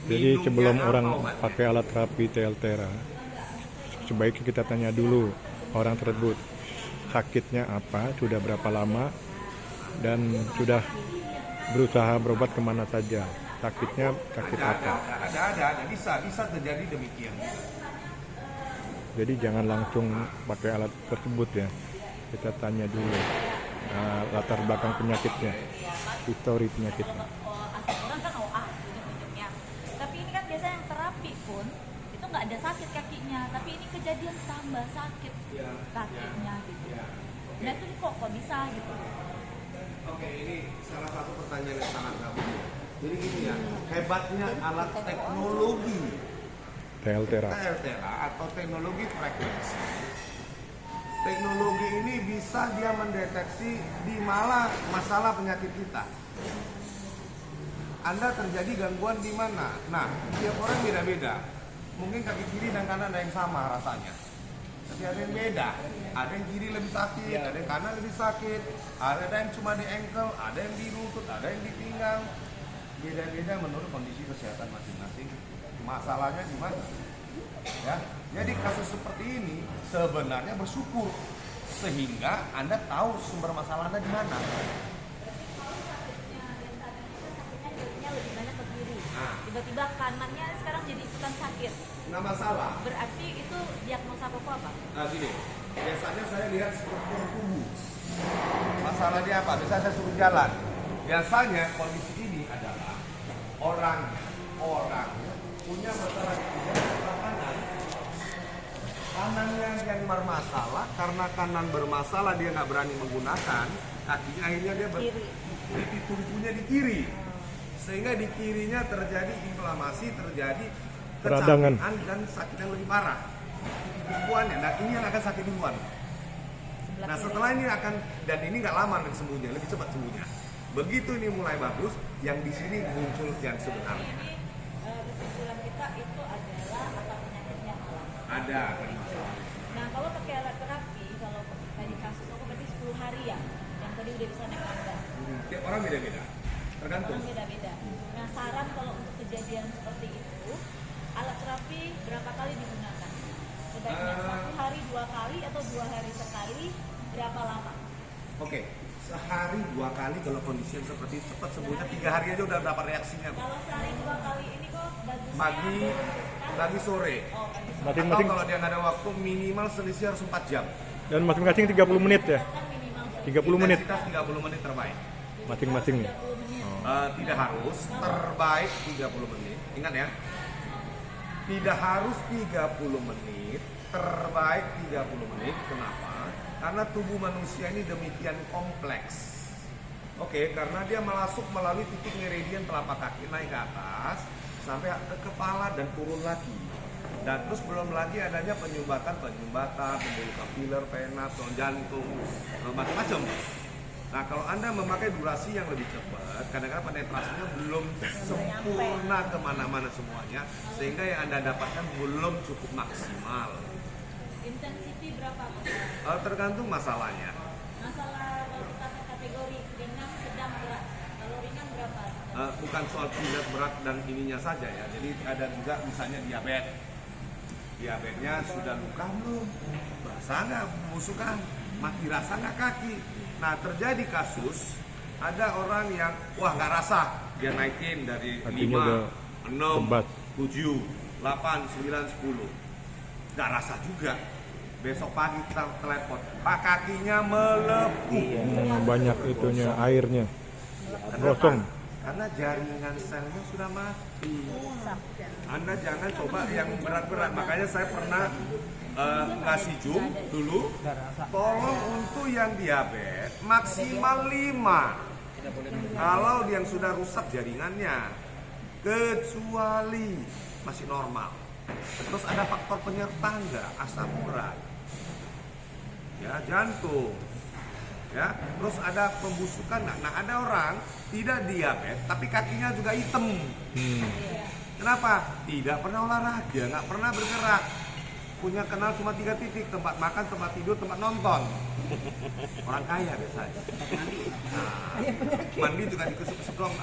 Jadi sebelum Minumnya orang apa obatnya? pakai alat terapi TLTera, sebaiknya kita tanya dulu orang tersebut sakitnya apa, sudah berapa lama, dan sudah berusaha berobat kemana saja. Sakitnya sakit apa. Ada, bisa terjadi demikian. Jadi jangan langsung pakai alat tersebut ya. Kita tanya dulu latar belakang penyakitnya, histori penyakitnya. Orang kan OA ujung-ujungnya. Tapi ini kan biasanya yang terapi pun itu nggak ada sakit kakinya, tapi ini kejadian tambah sakit kakinya gitu. Nah itu kok bisa gitu? Oke, ini salah satu pertanyaan yang sangat bagus. Jadi gini ya, hebatnya alat teknologi TLTera. TLTera atau teknologi frekuensi. Teknologi ini bisa dia mendeteksi di mana masalah penyakit kita. Anda terjadi gangguan di mana? Nah, tiap orang beda-beda. Mungkin kaki kiri dan kanan ada yang sama rasanya. Tapi ada yang beda. Ada yang kiri lebih sakit, ada yang kanan lebih sakit. Ada yang cuma di ankle, ada yang di lutut, ada yang di pinggang. Beda-beda menurut kondisi kesehatan masing-masing. Masalahnya di mana? Ya, jadi kasus seperti ini sebenarnya bersyukur sehingga Anda tahu sumber masalah Anda di mana. Sakitnya lebih banyak ke kiri. Tiba-tiba kanannya sekarang jadi ikutan sakit. Nggak masalah. Berarti itu diagnosa apa? Nah gini, biasanya saya lihat struktur tubuh. Masalah dia apa? Biasanya saya suruh jalan. Biasanya kondisi ini adalah orang punya masalah di sebelah kanan. Kanannya yang bermasalah, karena kanan bermasalah dia nggak berani menggunakan kakinya, akhirnya dia tumpunya di kiri, sehingga di kirinya terjadi inflamasi, terjadi Peradangan kecapian dan sakit yang lebih parah. Tumpuannya, nah ini yang akan sakit duluan. Nah setelah ini akan, dan ini nggak lama nanti sembuhnya, lebih cepat sembuhnya. Begitu ini mulai bagus, yang di sini muncul yang sebenarnya. Kesimpulan kita itu adalah apa penyakitnya malah. Ada kan masalah. Nah kalau pakai alat terapi, kalau tadi kasus aku berarti 10 hari ya, yang tadi udah bisa naik tangga. Tiap orang beda-beda, tergantung. Orang beda-beda. Nah saran kalau untuk kejadian seperti itu, alat terapi berapa kali digunakan? Sebaiknya 1 hari 2 kali atau 2 hari sekali, berapa lama? Oke, sehari 2 kali kalau kondisi yang seperti cepat sembuhnya, 3 hari aja udah dapat reaksinya. Kalau sehari 2 kali ini kok bagusnya Pagi sore. Oh, pagi sore. Atau Masing-masing kalau dia nggak ada waktu, minimal selisih harus 4 jam. dan masing-masing 30 menit ya. Kan minimal 30 menit Intensitas 30 menit terbaik. masing-masing ya. 30 menit. Tidak harus, terbaik 30 menit. Ingat ya, tidak harus 30 menit, terbaik 30 menit. Kenapa? Karena tubuh manusia ini demikian kompleks. Oke, karena dia masuk melalui titik meridian telapak kaki naik ke atas sampai ke kepala dan turun lagi. Dan terus belum lagi adanya penyumbatan, pembuluh kapiler, vena, jantung, macam-macam. Nah, kalau Anda memakai durasi yang lebih cepat, kadang-kadang penetrasinya belum sempurna kemana-mana semuanya, sehingga yang Anda dapatkan belum cukup maksimal. Intensity berapa? Tergantung masalahnya. Masalah kalau kita kategori ringan, sedang, berat. Kalau ringan berapa? Bukan soal tingkat berat dan ininya saja ya. Jadi ada juga misalnya diabetes. Diabetesnya sudah luka belum? Basah nggak busukan? Mati rasa nggak kaki? Nah terjadi kasus ada orang yang wah nggak rasa, dia naikin dari Kakinya 5, 6, kebat. 7, 8, 9, 10, nggak rasa juga. Besok pagi kita telepon, Pak kakinya melepuh. Banyak itunya airnya. Kenapa? Gosong. Karena jaringan selnya sudah mati. Anda jangan coba yang berat-berat. Makanya saya pernah ngasih jum dulu. Tolong untuk yang diabetes maksimal 5. Kalau yang sudah rusak jaringannya, kecuali masih normal. Terus ada faktor penyerta enggak? Asam urat, ya jantung. Ya, terus ada pembusukan. Nah, ada orang tidak diabetes tapi kakinya juga hitam. Kenapa? Tidak pernah olahraga, nggak pernah bergerak. Punya kenal cuma 3 titik, tempat makan, tempat tidur, tempat nonton. Orang kaya biasanya. Nah, mandi juga dikusuk-kusuk doang.